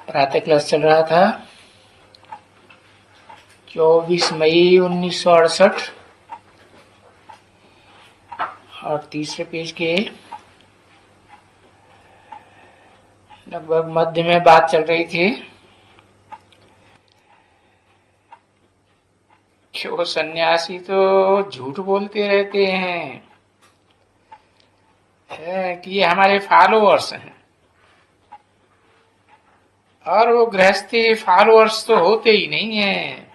प्रातः क्लास चल रहा था 24 मई 1968 और तीसरे पेज के लगभग मध्य में बात चल रही थी कि वो सन्यासी तो झूठ बोलते रहते हैं कि ये हमारे फॉलोअर्स हैं, और वो गृहस्थी फॉलोअर्स तो होते ही नहीं है,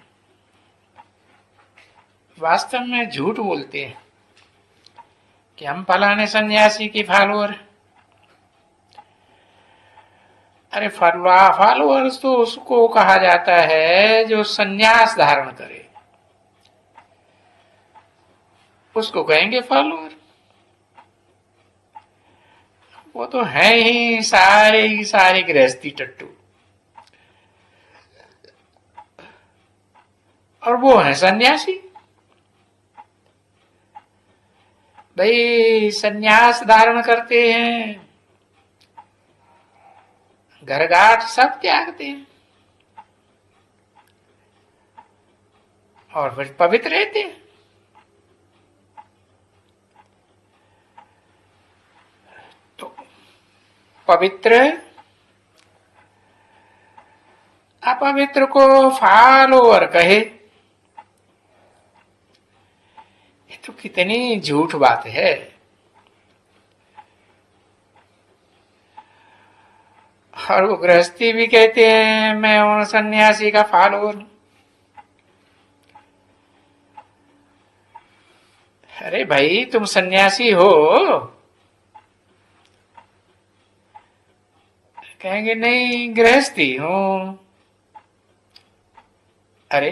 वास्तव में झूठ बोलते हैं कि हम फलाने सन्यासी की फॉलोअर। अरे फॉलोअर्स तो उसको कहा जाता है जो सन्यास धारण करे, उसको कहेंगे फॉलोअर। वो तो है ही सारे गृहस्थी टट्टू, और वो है सन्यासी। भाई सन्यास धारण करते हैं, घरघाट सब त्यागते हैं और फिर पवित्र रहते हैं। तो पवित्र अपवित्र को फॉलोअर कहे, ये तो कितनी झूठ बात है। और वो गृहस्थी भी कहते हैं मैं उन सन्यासी का फॉलोअर हूं। अरे भाई तुम सन्यासी हो? कहेंगे नहीं गृहस्थी हूं। अरे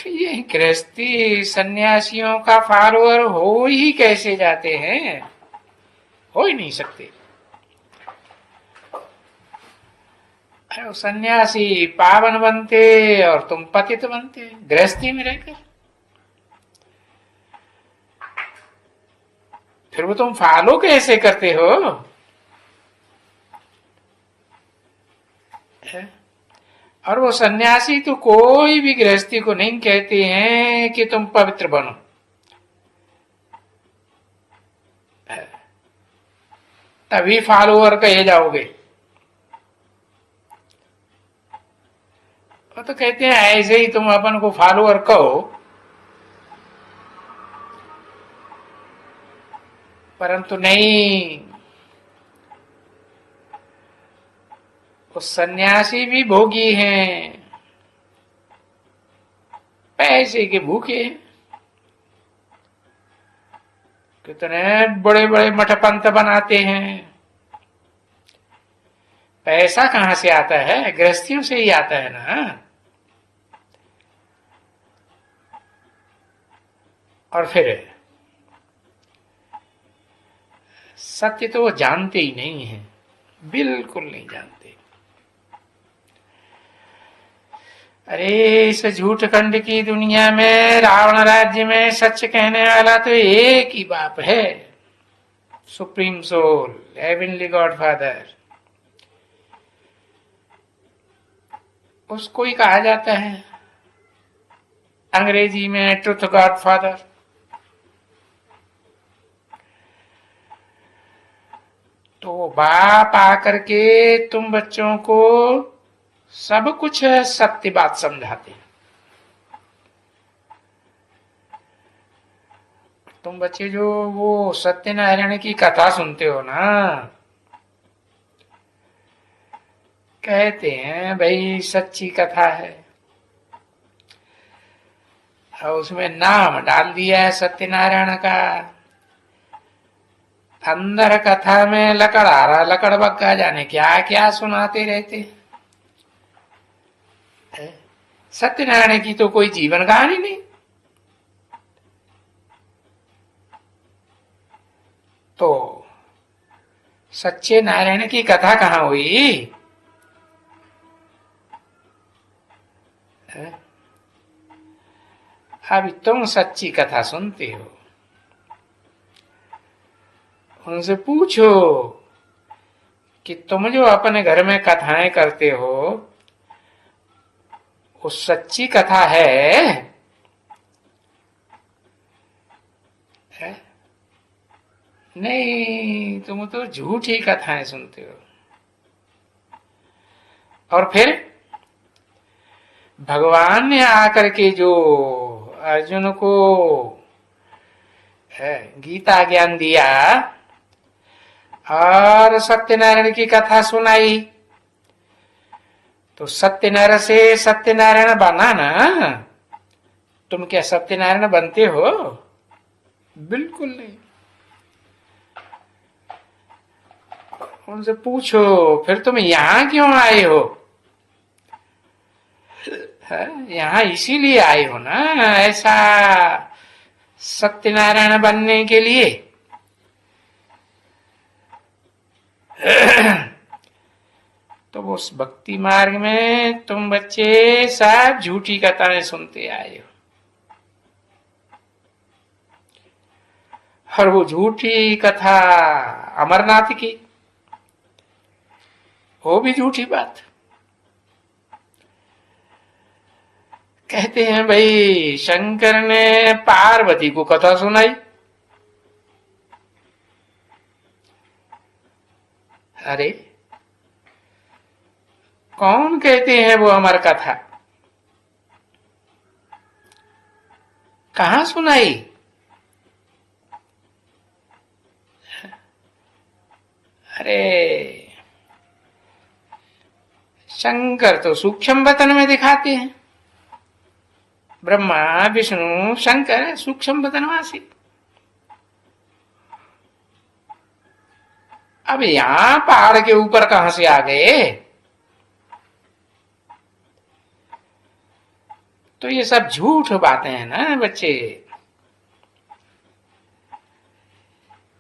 ये गृहस्थी सन्यासियों का फॉलोअर हो ही कैसे जाते हैं? हो ही नहीं सकते। अरे सन्यासी पावन बनते और तुम पतित बनते गृहस्थी में रहकर, फिर वो तुम फॉलो कैसे करते हो? और वो सन्यासी तो कोई भी गृहस्थी को नहीं कहते हैं कि तुम पवित्र बनो। तभी फॉलोअर कहे जाओगे। वो तो कहते हैं ऐसे ही तुम अपन को फॉलोअर कहो, परंतु नहीं, वो सन्यासी भी भोगी हैं, पैसे के भूखे हैं। कितने बड़े बड़े मठपंथ बनाते हैं, पैसा कहां से आता है? गृहस्थियों से ही आता है ना। और फिर सत्य तो वो जानते ही नहीं है, बिल्कुल नहीं जानते। अरे इस झूठ खंड की दुनिया में, रावण राज्य में सच कहने वाला तो एक ही बाप है, सुप्रीम सोल, हेवनली गॉडफादर। उसको ही कहा जाता है अंग्रेजी में ट्रुथ गॉडफादर। तो बाप आकर के तुम बच्चों को सब कुछ सत्य बात समझाते हैं। तुम बच्चे जो वो सत्यनारायण की कथा सुनते हो ना, कहते हैं भाई सच्ची कथा है, और उसमें नाम डाल दिया है सत्यनारायण का। अंदर कथा में लकड़ आ रहा, लकड़ बग्गा जाने क्या क्या सुनाते रहते। सत्यनारायण की तो कोई जीवन कहानी नहीं। तो सच्चे नारायण की कथा कहां हुई? अभी तुम सच्ची कथा सुनते हो, उनसे पूछो कि तुम जो अपने घर में कथाएं करते हो वो सच्ची कथा है? नहीं, तुम तो झूठी कथाएं सुनते हो। और फिर भगवान ने आकर के जो अर्जुन को गीता ज्ञान दिया और सत्यनारायण की कथा सुनाई, तो सत्यनारायण से सत्यनारायण बना ना। तुम क्या सत्यनारायण बनते हो? बिल्कुल नहीं। उनसे पूछो फिर तुम यहां क्यों आए हो? यहां इसीलिए आए हो ना, ऐसा सत्यनारायण बनने के लिए। तो उस भक्ति मार्ग में तुम बच्चे सब झूठी कथाएं सुनते आए हो, और वो झूठी कथा अमरनाथ की, वो भी झूठी बात। कहते हैं भाई शंकर ने पार्वती को कथा सुनाई। अरे कौन कहते हैं वो अमर कथा? कहां सुनाई? अरे शंकर तो सूक्ष्म वतन में दिखाते हैं। ब्रह्मा विष्णु शंकर सूक्ष्म वतनवासी। अब यहां पहाड़ के ऊपर कहां से आ गए? तो ये सब झूठ बातें हैं ना बच्चे।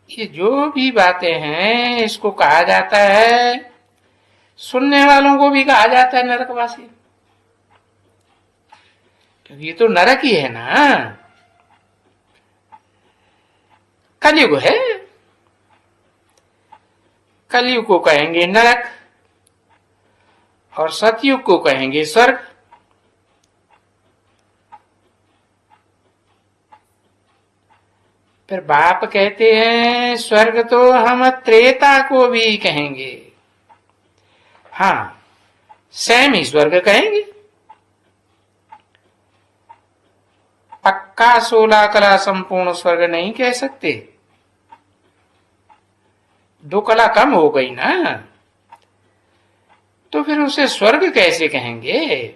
ये जो भी बातें हैं इसको कहा जाता है, सुनने वालों को भी कहा जाता है नरकवासी, क्योंकि ये तो नरक ही है ना। कलयुग है, कलयुग को कहेंगे नरक और सतयुग को कहेंगे स्वर्ग। फिर बाप कहते हैं स्वर्ग तो हम त्रेता को भी कहेंगे। हाँ, सेम ही स्वर्ग कहेंगे। पक्का 16 कला संपूर्ण स्वर्ग नहीं कह सकते, 2 कला कम हो गई ना, तो फिर उसे स्वर्ग कैसे कहेंगे?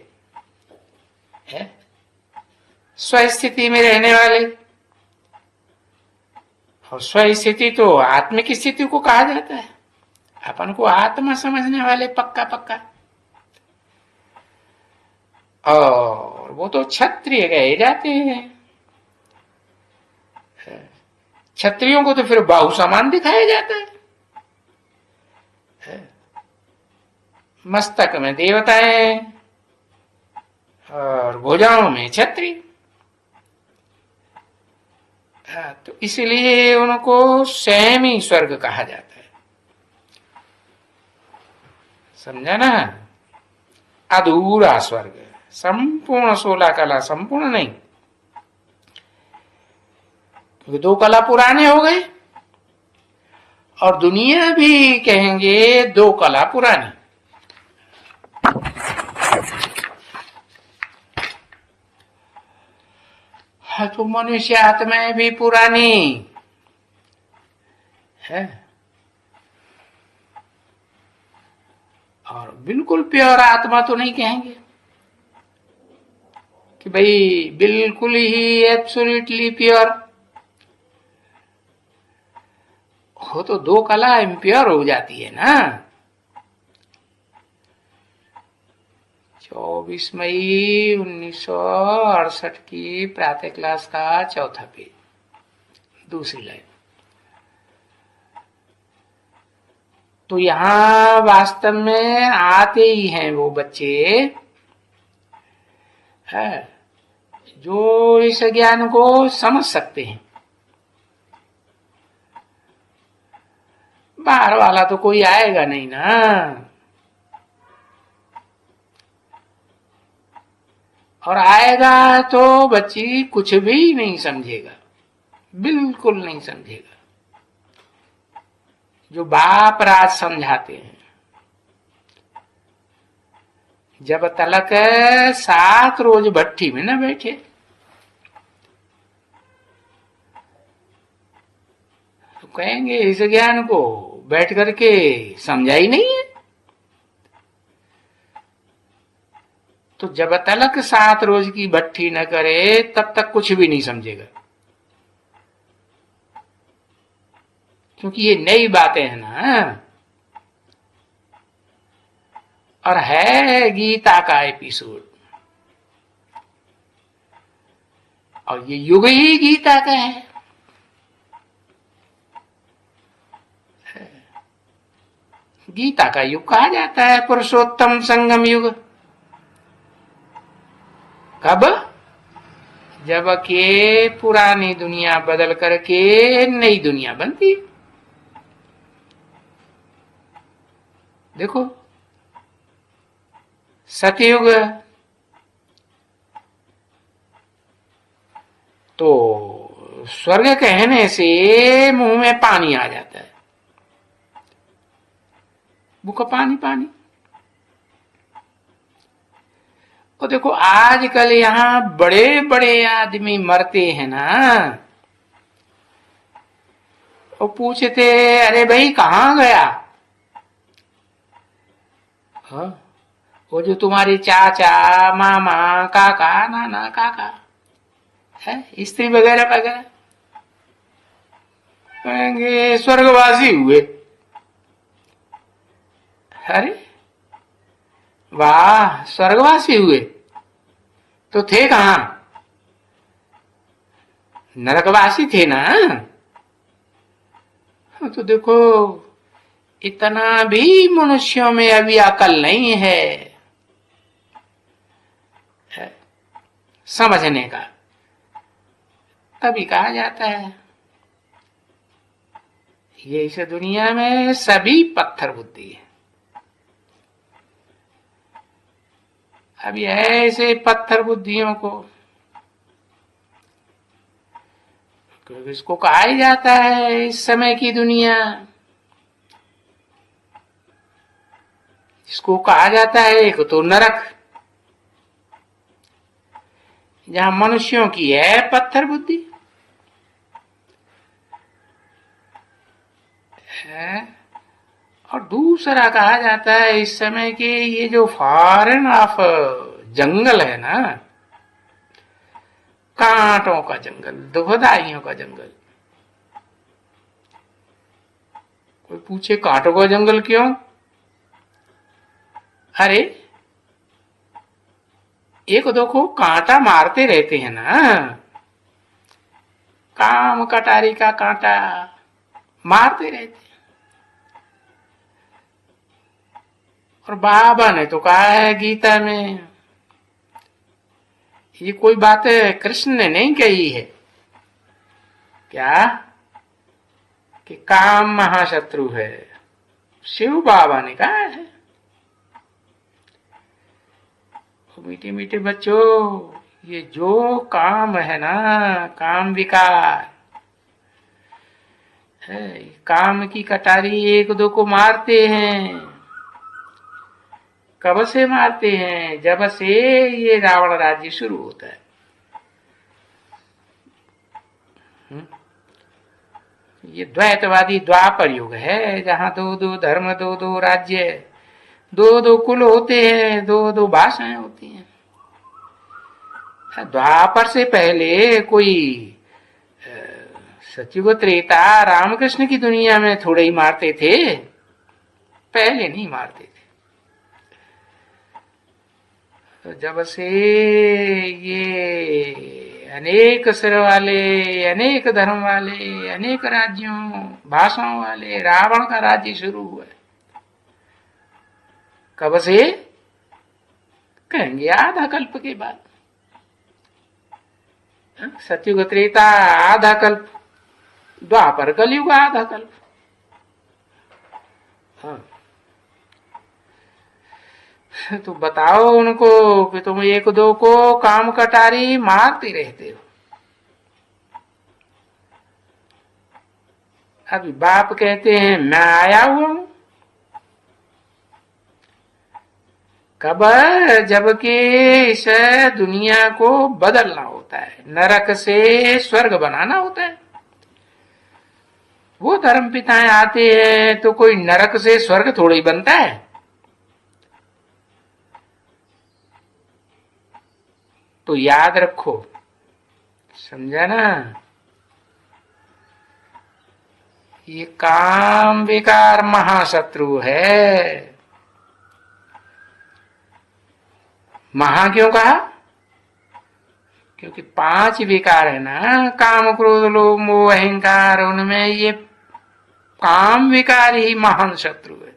स्वस्थिति में रहने वाले, और स्वस्थिति तो आत्मिक स्थिति को कहा जाता है। अपन को आत्मा समझने वाले पक्का पक्का, और वो तो क्षत्रिय कहे जाते हैं। क्षत्रियों को तो फिर बाहु समान दिखाया जाता है, मस्तक में देवताएं और भुजाओं में क्षत्रिय। तो इसलिए उनको सेमी स्वर्ग कहा जाता है, समझा ना? अधूरा स्वर्ग, संपूर्ण 16 कला संपूर्ण नहीं, क्योंकि 2 कला पुराने हो गए, और दुनिया भी कहेंगे 2 कला पुरानी। तो मनुष्य आत्माएं भी पुरानी है, और बिल्कुल प्योर आत्मा तो नहीं कहेंगे कि भाई बिल्कुल ही एब्सोल्युटली प्योर हो, तो 2 कला इम्प्योर हो जाती है ना। 24 मई 1968 की प्रातः क्लास का 4था पेज, दूसरी लाइन। तो यहां वास्तव में आते ही हैं वो बच्चे है जो इस ज्ञान को समझ सकते हैं। बाहर वाला तो कोई आएगा नहीं ना। और आएगा तो बच्ची कुछ भी नहीं समझेगा, बिल्कुल नहीं समझेगा। जो बाप राज समझाते हैं, जब तलक 7 रोज भट्टी में न बैठे तो कहेंगे इस ज्ञान को बैठ करके समझा ही नहीं है। तो जब तलक 7 रोज की भट्टी न करे तब तक कुछ भी नहीं समझेगा, क्योंकि ये नई बातें हैं ना। और है गीता का एपिसोड, और ये युग ही गीता का है। गीता का युग कहा जाता है पुरुषोत्तम संगम युग। कब? जब के पुरानी दुनिया बदल करके नई दुनिया बनती। देखो, सतयुग तो स्वर्ग कहने से मुंह में पानी आ जाता है, मुंह का पानी पानी। और देखो आजकल यहाँ बड़े बड़े आदमी मरते हैं ना, वो पूछते अरे भाई कहाँ गया? हाँ, वो जो तुम्हारे चाचा मामा काका नाना काका है, स्त्री वगैरह वगैरह, कहेंगे स्वर्गवासी हुए। अरे वाह, स्वर्गवासी हुए तो थे कहां? नरकवासी थे ना। तो देखो इतना भी मनुष्यों में अभी अकल नहीं है समझने का, तभी कहा जाता है ये इस दुनिया में सभी पत्थर बुद्धि है। अब ऐसे पत्थर बुद्धियों को इसको कहा ही जाता है इस समय की दुनिया, इसको कहा जाता है एक तो नरक, जहां मनुष्यों की है पत्थर बुद्धि है, और दूसरा कहा जाता है इस समय के ये जो फॉरेन ऑफ जंगल है ना, कांटों का जंगल, दुखदाइयों का जंगल। कोई पूछे कांटों का जंगल क्यों? अरे एक देखो कांटा मारते रहते हैं ना, काम कटारी का कांटा मारते रहते हैं। और बाबा ने तो कहा है गीता में, ये कोई बात है कृष्ण ने नहीं कही है क्या, कि काम महाशत्रु है, शिव बाबा ने कहा है। मीठे मीठे बच्चों, ये जो काम है ना, काम विकार है, काम की कटारी एक दो को मारते हैं। कब से मारते हैं? जब से ये रावण राज्य शुरू होता है। ये द्वैतवादी द्वापर युग है, जहां दो दो धर्म, दो दो राज्य, दो दो कुल होते हैं, दो दो भाषाएं होती हैं। द्वापर से पहले कोई सतयुग त्रेता रामकृष्ण की दुनिया में थोड़े ही मारते थे, पहले नहीं मारते थे। तो जब से ये अनेक सिर वाले, अनेक धर्म वाले, अनेक राज्यों भाषाओं वाले रावण का राज्य शुरू हुआ है, कब से? कहेंगे आधा कल्प के बाद। सतयुग त्रेता आधा कल्प, द्वापर कलयुग आधा कल्प। हाँ, तो बताओ उनको कि तुम एक दो को काम कटारी मारते रहते हो। अभी बाप कहते हैं मैं आया हुआ हूं, कब? जबकि इस दुनिया को बदलना होता है, नरक से स्वर्ग बनाना होता है। वो धर्म पिताएं आते हैं तो कोई नरक से स्वर्ग थोड़ा ही बनता है। तो याद रखो, समझा ना? ये काम विकार महाशत्रु है। महा क्यों कहा? क्योंकि 5 विकार है ना, काम क्रोध लोभ मोह अहंकार, उनमें ये काम विकार ही महान शत्रु है।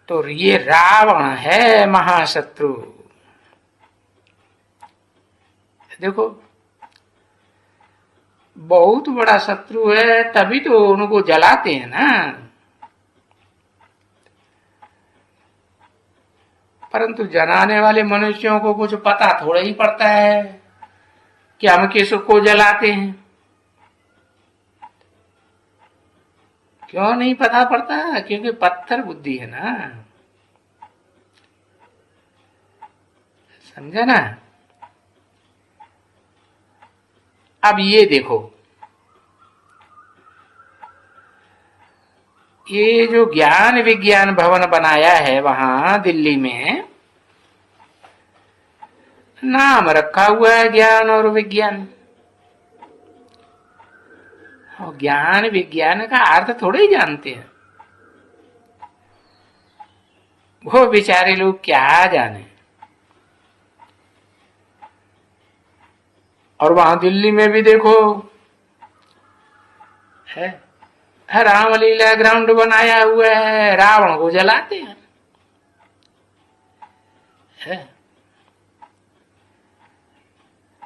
तो ये रावण है महाशत्रु। देखो बहुत बड़ा शत्रु है, तभी तो उनको जलाते हैं ना। परंतु जलाने वाले मनुष्यों को कुछ पता थोड़ा ही पड़ता है कि हम किसको जलाते हैं। क्यों नहीं पता पड़ता? क्योंकि पत्थर बुद्धि है ना, समझा ना? अब ये देखो, ये जो ज्ञान विज्ञान भवन बनाया है वहां दिल्ली में, नाम रखा हुआ है ज्ञान और विज्ञान। और ज्ञान विज्ञान का अर्थ थोड़े ही जानते हैं वो बेचारे लोग, क्या जाने। और वहां दिल्ली में भी देखो है, रामलीला ग्राउंड बनाया हुआ है, रावण को जलाते हैं है।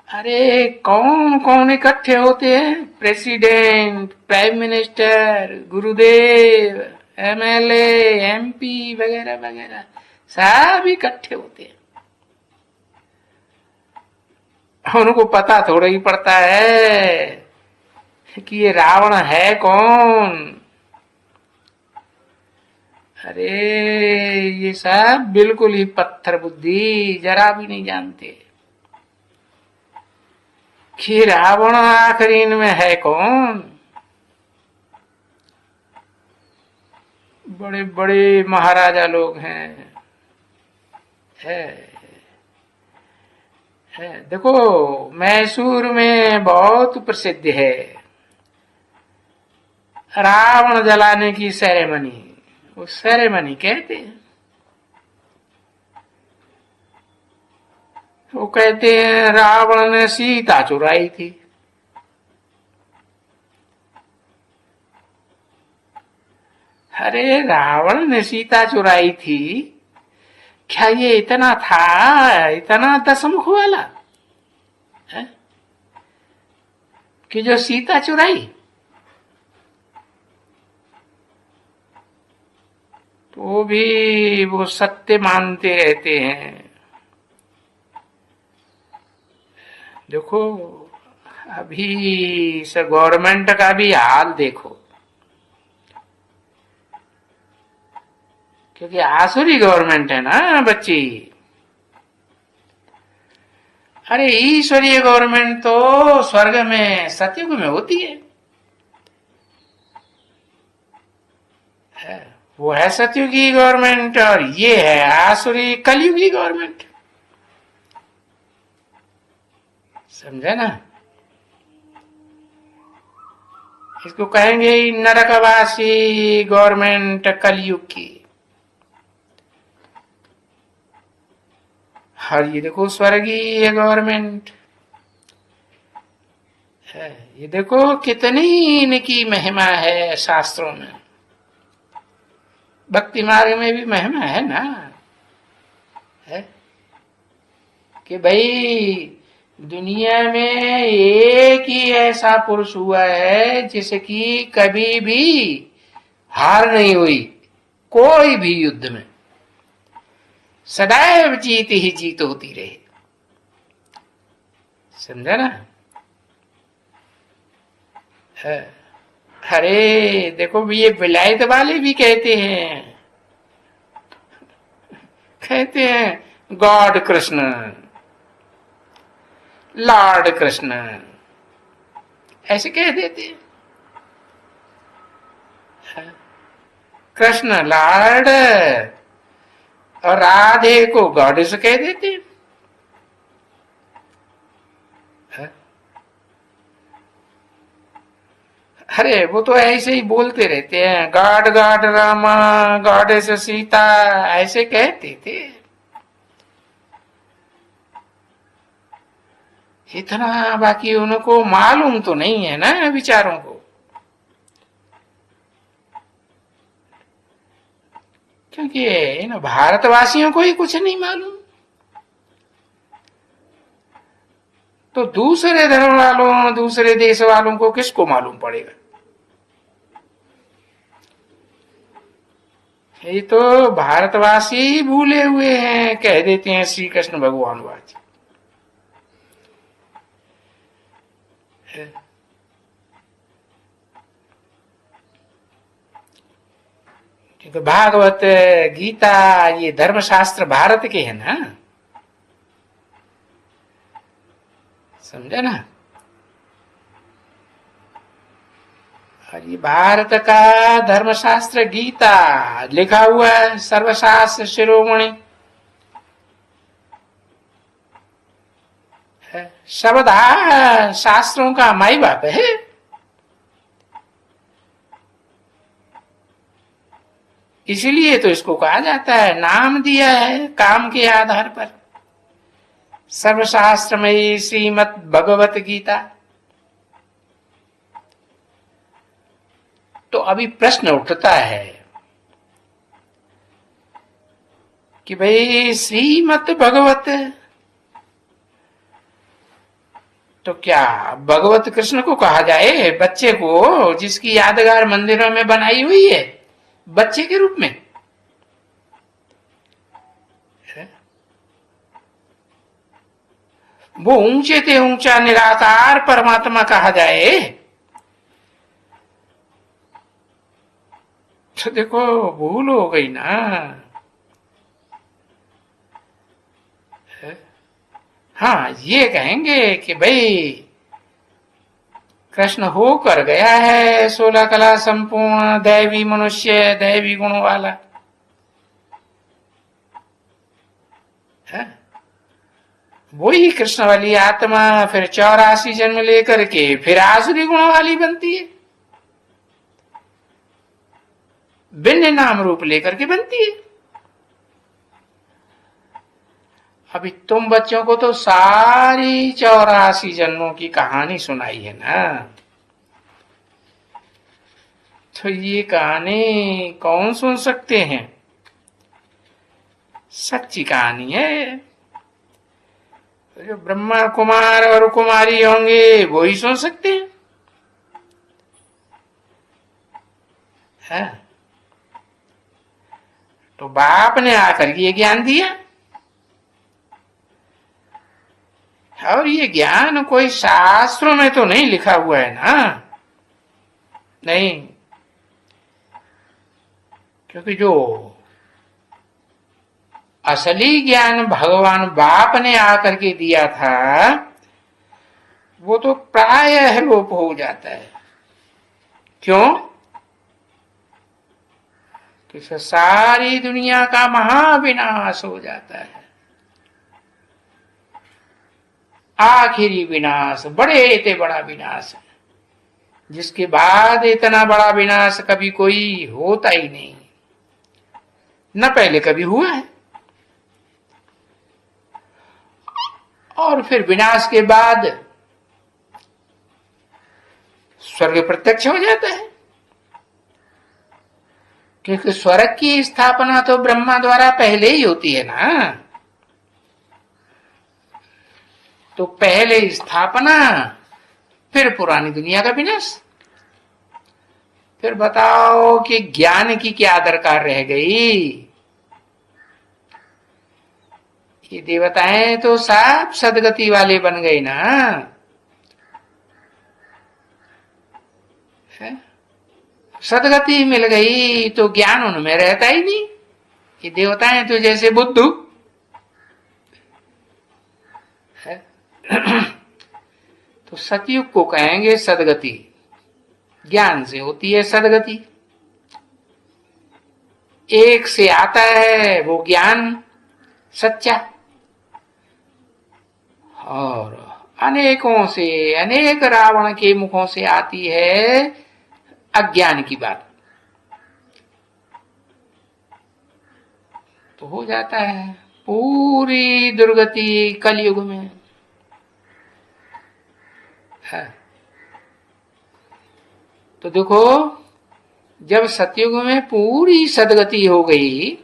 अरे कौन कौन इकट्ठे होते हैं? प्रेसिडेंट, प्राइम मिनिस्टर, गुरुदेव, एमएलए, एमपी वगैरह वगैरह सब इकट्ठे होते हैं। उनको पता थोड़ा ही पड़ता है कि ये रावण है कौन। अरे ये सब बिल्कुल ही पत्थर बुद्धि, जरा भी नहीं जानते कि रावण आखिर इनमें है कौन। बड़े बड़े महाराजा लोग हैं है। देखो मैसूर में बहुत प्रसिद्ध है रावण जलाने की सेरेमनी, वो सेरेमनी कहते हैं। वो कहते हैं रावण ने सीता चुराई थी। अरे रावण ने सीता चुराई थी, क्या ये इतना था, इतना दशमुख वाला है कि जो सीता चुराई? तो भी वो सत्य मानते रहते हैं। देखो अभी इस गवर्नमेंट का भी हाल देखो, क्योंकि आसुरी गवर्नमेंट है ना बच्ची। अरे ईश्वरीय गवर्नमेंट तो स्वर्ग में सतयुग में होती है। वो है सतयुगी गवर्नमेंट और ये है आसुरी कलयुगी गवर्नमेंट, समझे ना? इसको कहेंगे नरकवासी गवर्नमेंट कलयुग की। और ये देखो स्वर्गीय गवर्नमेंट है। ये देखो कितनी इनकी महिमा है शास्त्रों में, भक्ति मार्ग में भी महिमा है ना, है कि भाई दुनिया में एक ही ऐसा पुरुष हुआ है जिसकी कभी भी हार नहीं हुई, कोई भी युद्ध में सदैव जीत ही जीत होती रही। समझा ना? अरे देखो ये विलायत वाले भी कहते हैं गॉड कृष्ण, लॉर्ड कृष्ण, ऐसे कह देते हैं। कृष्ण लॉर्ड और राधे को गॉडेस कह देते हैं। अरे वो तो ऐसे ही बोलते रहते हैं, God God Rama, goddess Sita, ऐसे कहते थे। इतना बाकी उनको मालूम तो नहीं है ना विचारों को, क्योंकि इन भारतवासियों को ही कुछ नहीं मालूम, तो दूसरे धर्म वालों, दूसरे देश वालों को किसको मालूम पड़ेगा? ये तो भारतवासी भूले हुए हैं, कह देते हैं श्री कृष्ण भगवानवादी। क्योंकि भागवत गीता ये धर्मशास्त्र भारत के है ना, समझा ना? और ये भारत का धर्मशास्त्र गीता लिखा हुआ है, सर्वशास्त्र शिरोमणि, शब्द शास्त्रों का माई बाप है। इसीलिए तो इसको कहा जाता है, नाम दिया है काम के आधार पर, सर्वशास्त्रमयी श्रीमद् भगवत गीता। तो अभी प्रश्न उठता है कि भाई श्रीमद् भगवत तो क्या भगवत कृष्ण को कहा जाए, बच्चे को जिसकी यादगार मंदिरों में बनाई हुई है बच्चे के रूप में? वो ऊंचे से ऊंचा निराकार परमात्मा कहा जाए तो देखो भूल हो गई ना। हाँ ये कहेंगे कि भाई कृष्ण होकर गया है 16 कला संपूर्ण, दैवी मनुष्य, दैवी गुणों वाला है। वही कृष्ण वाली आत्मा फिर 84 जन्म लेकर के फिर आसुरी गुणों वाली बनती है, भिन्न नाम रूप लेकर के बनती है। अभी तुम बच्चों को तो सारी 84 जन्मों की कहानी सुनाई है ना, तो ये कहानी कौन सुन सकते हैं? सच्ची कहानी है, जो ब्रह्मा कुमार और कुमारी होंगे वो ही सुन सकते हैं, है? तो बाप ने आकर ये ज्ञान दिया, और ये ज्ञान कोई शास्त्रों में तो नहीं लिखा हुआ है ना, नहीं, क्योंकि जो असली ज्ञान भगवान बाप ने आकर के दिया था वो तो प्रायः लोप हो जाता है। क्यों? कि सारी दुनिया का महाविनाश हो जाता है, आखिरी विनाश, बड़े से बड़ा विनाश, जिसके बाद इतना बड़ा विनाश कभी कोई होता ही नहीं, न पहले कभी हुआ है, और फिर विनाश के बाद स्वर्ग प्रत्यक्ष हो जाता है, क्योंकि स्वर्ग की स्थापना तो ब्रह्मा द्वारा पहले ही होती है ना। तो पहले स्थापना, फिर पुरानी दुनिया का विनाश। फिर बताओ कि ज्ञान की क्या दरकार रह गई? ये देवताएं तो सब सदगति वाले बन गए ना। है? सदगति मिल गई तो ज्ञान उनमें रहता ही नहीं। ये देवताएं तो जैसे बुद्धू है। तो सतयुग को कहेंगे सदगति, ज्ञान से होती है सदगति। एक से आता है वो ज्ञान सच्चा, और अनेकों से, अनेक रावण के मुखों से आती है अज्ञान की बात। तो हो जाता है पूरी दुर्गति कलयुग में है। तो देखो, जब सतयुग में पूरी सदगति हो गई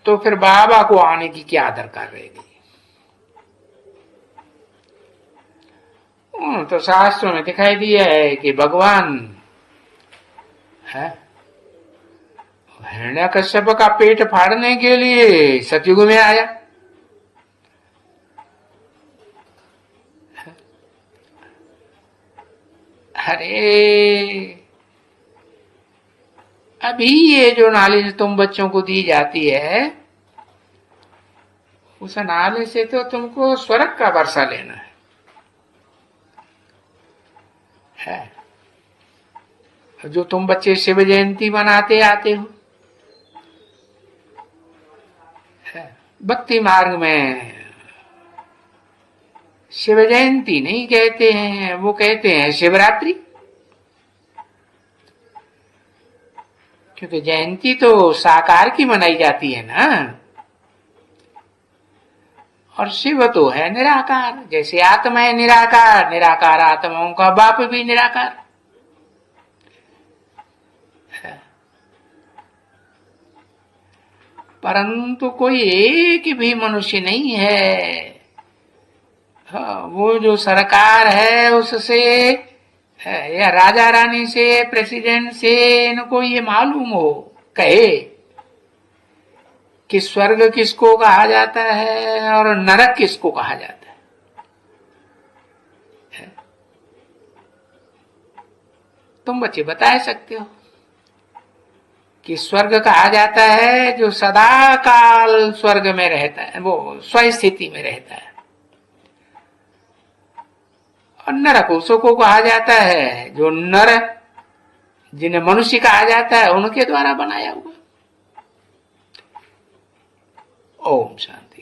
तो फिर बाबा को आने की क्या दरकार रह गई? तो शास्त्रों में दिखाई दिया है कि भगवान है हिरण्यकश्यप का पेट फाड़ने के लिए सतयुग में आया। अरे अभी ये जो नॉलेज तुम बच्चों को दी जाती है, उस नॉलेज से तो तुमको स्वर्ग का वर्षा लेना है। जो तुम बच्चे शिव जयंती मनाते आते हो, भक्ति मार्ग में शिव जयंती नहीं कहते हैं, वो कहते हैं शिवरात्रि। क्योंकि जयंती तो साकार की मनाई जाती है ना, और शिव तो है निराकार। जैसे आत्मा है निराकार, निराकार आत्माओं का बाप भी निराकार। परंतु कोई एक भी मनुष्य नहीं है, वो जो सरकार है उससे या राजा रानी से, प्रेसिडेंट से इनको ये मालूम हो, कहे कि स्वर्ग किसको कहा जाता है और नरक किसको कहा जाता है। तुम बच्चे बता सकते हो कि स्वर्ग कहा जाता है जो सदा काल स्वर्ग में रहता है, वो स्वस्थिति में रहता है। और नरक उसको कहा जाता है जो नर, जिन्हें मनुष्य कहा जाता है, उनके द्वारा बनाया हुआ। ओम शांति।